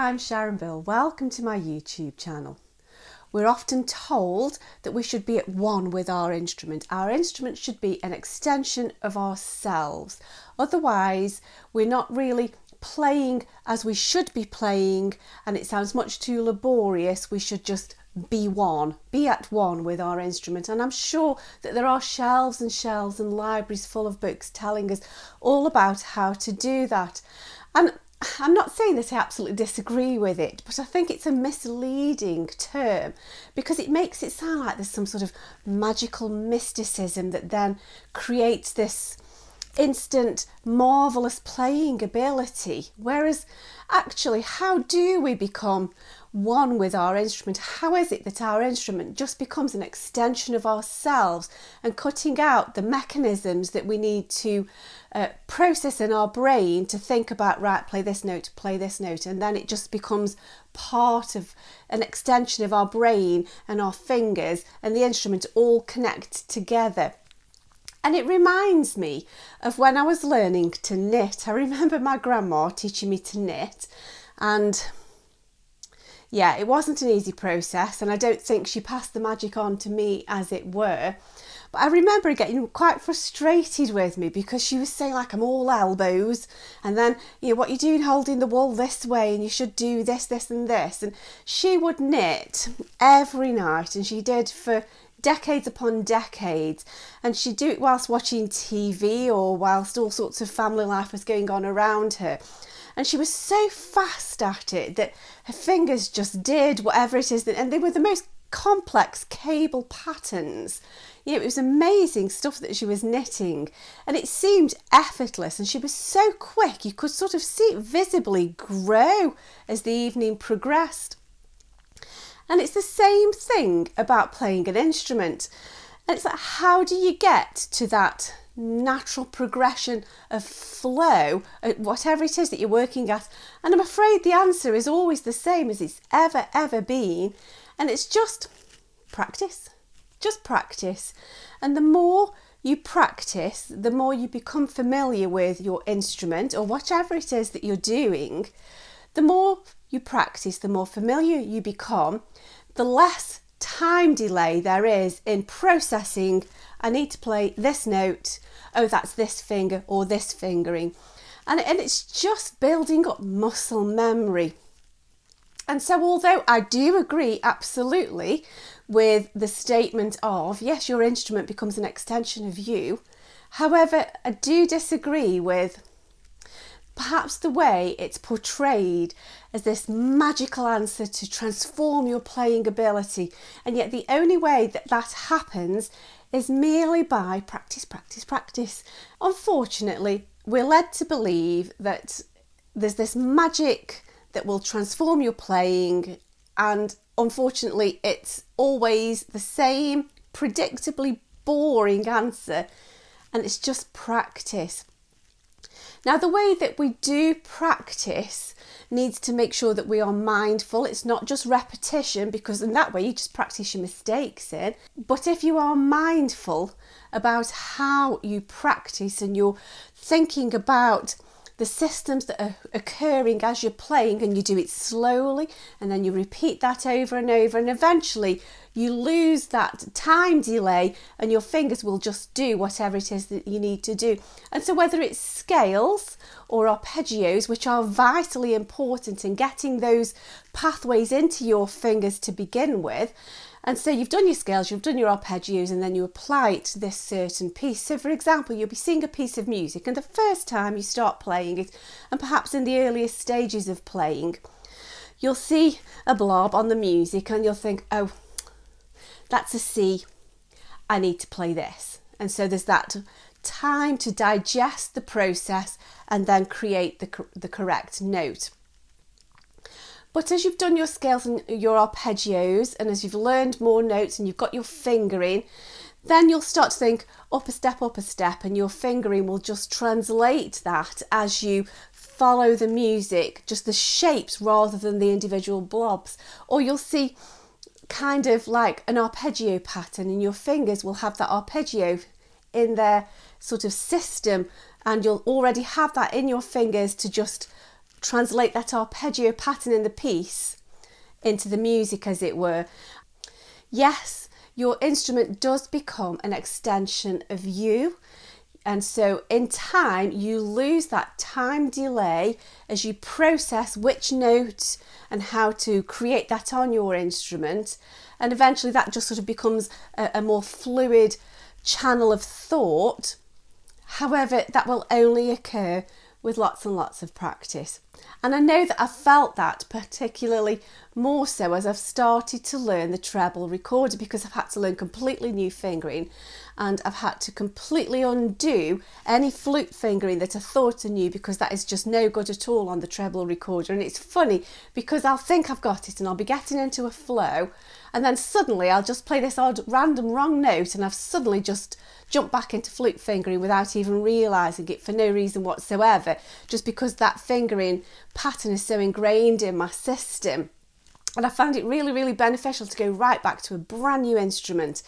I'm Sharon. Welcome to my YouTube channel. We're often told that we should be at one with our instrument. Our instrument should be an extension of ourselves. Otherwise, we're not really playing as we should be playing, and it sounds much too laborious. We should just be at one with our instrument. And I'm sure that there are shelves and shelves and libraries full of books telling us all about how to do that. And I'm not saying that I absolutely disagree with it, but I think it's a misleading term because it makes it sound like there's some sort of magical mysticism that then creates this instant, marvellous playing ability. Whereas actually, how do we become one with our instrument? How is it that our instrument just becomes an extension of ourselves, and cutting out the mechanisms that we need to process in our brain to think about, right, play this note, and then it just becomes part of an extension of our brain and our fingers and the instrument all connect together. And it reminds me of when I was learning to knit. I remember my grandma teaching me to knit, and yeah, it wasn't an easy process, and I don't think she passed the magic on to me, as it were. But I remember her getting quite frustrated with me because she was saying, like, I'm all elbows, and then, what you're doing holding the wool this way, and you should do this, this and this. And she would knit every night, and she did for decades upon decades, and she'd do it whilst watching TV or whilst all sorts of family life was going on around her. And she was so fast at it that her fingers just did whatever it is, and they were the most complex cable patterns. It was amazing stuff that she was knitting, and it seemed effortless, and she was so quick. You could sort of see it visibly grow as the evening progressed. And it's the same thing about playing an instrument. And it's like, how do you get to that natural progression of flow, whatever it is that you're working at? And I'm afraid the answer is always the same as it's ever been. And it's just practice. Just practice. And the more you practice, the more you become familiar with your instrument or whatever it is that you're doing. The more you practice, the more familiar you become, the less time delay there is in processing, I need to play this note, oh, that's this finger or this fingering. And it's just building up muscle memory. And so although I do agree absolutely with the statement of, yes, your instrument becomes an extension of you, however, I do disagree with perhaps the way it's portrayed as this magical answer to transform your playing ability. And yet the only way that that happens is merely by practice, practice, practice. Unfortunately, we're led to believe that there's this magic that will transform your playing, and unfortunately it's always the same predictably boring answer, and it's just practice. Now, the way that we do practice needs to make sure that we are mindful. It's not just repetition, because in that way you just practice your mistakes in. But if you are mindful about how you practice and you're thinking about the systems that are occurring as you're playing, and you do it slowly, and then you repeat that over and over, and eventually you lose that time delay and your fingers will just do whatever it is that you need to do. And so whether it's scales or arpeggios, which are vitally important in getting those pathways into your fingers to begin with, and so you've done your scales, you've done your arpeggios, and then you apply it to this certain piece. So for example, you'll be seeing a piece of music, and the first time you start playing it, and perhaps in the earliest stages of playing, you'll see a blob on the music and you'll think, oh, that's a C, I need to play this. And so there's that time to digest the process and then create the correct note. But as you've done your scales and your arpeggios, and as you've learned more notes and you've got your fingering, then you'll start to think up a step, and your fingering will just translate that as you follow the music, just the shapes rather than the individual blobs. Or you'll see kind of like an arpeggio pattern, and your fingers will have that arpeggio in their sort of system, and you'll already have that in your fingers to just translate that arpeggio pattern in the piece into the music, as it were. Yes, your instrument does become an extension of you. And so in time, you lose that time delay as you process which note and how to create that on your instrument. And eventually that just sort of becomes a more fluid channel of thought. However, that will only occur with lots and lots of practice. And I know that I've felt that particularly more so as I've started to learn the treble recorder, because I've had to learn completely new fingering, and I've had to completely undo any flute fingering that I thought I knew, because that is just no good at all on the treble recorder. And it's funny because I'll think I've got it and I'll be getting into a flow, and then suddenly I'll just play this odd random wrong note and I've suddenly just jumped back into flute fingering without even realising it, for no reason whatsoever, just because that fingering pattern is so ingrained in my system. And I found it really, really beneficial to go right back to a brand new instrument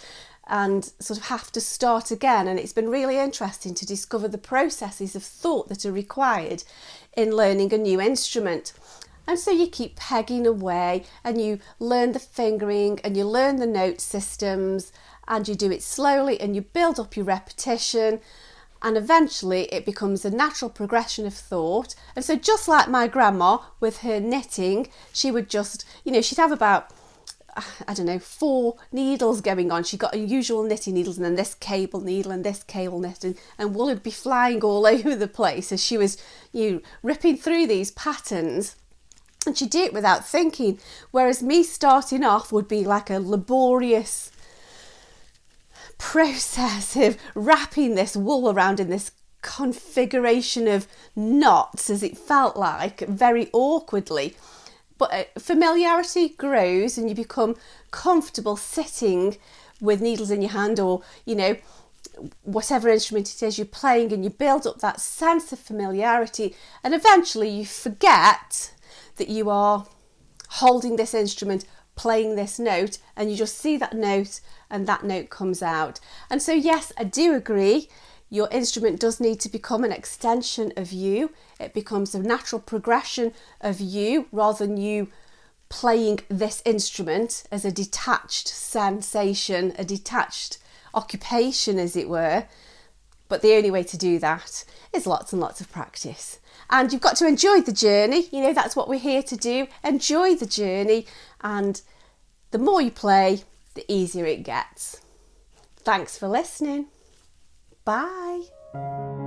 and sort of have to start again. And it's been really interesting to discover the processes of thought that are required in learning a new instrument. And so you keep pegging away and you learn the fingering and you learn the note systems, and you do it slowly and you build up your repetition, and eventually it becomes a natural progression of thought. And so just like my grandma with her knitting, she would just, she'd have about, 4 needles going on. She got her usual knitting needles and then this cable needle and this cable knitting, and wool would be flying all over the place as she was ripping through these patterns. And she'd do it without thinking, whereas me starting off would be like a laborious process of wrapping this wool around in this configuration of knots, as it felt like, very awkwardly. But familiarity grows and you become comfortable sitting with needles in your hand, or whatever instrument it is you're playing, and you build up that sense of familiarity, and eventually you forget that you are holding this instrument, playing this note, and you just see that note and that note comes out. And so yes, I do agree, your instrument does need to become an extension of you. It becomes a natural progression of you, rather than you playing this instrument as a detached sensation, a detached occupation, as it were. But the only way to do that is lots and lots of practice. And you've got to enjoy the journey. That's what we're here to do. Enjoy the journey, and the more you play, the easier it gets. Thanks for listening. Bye.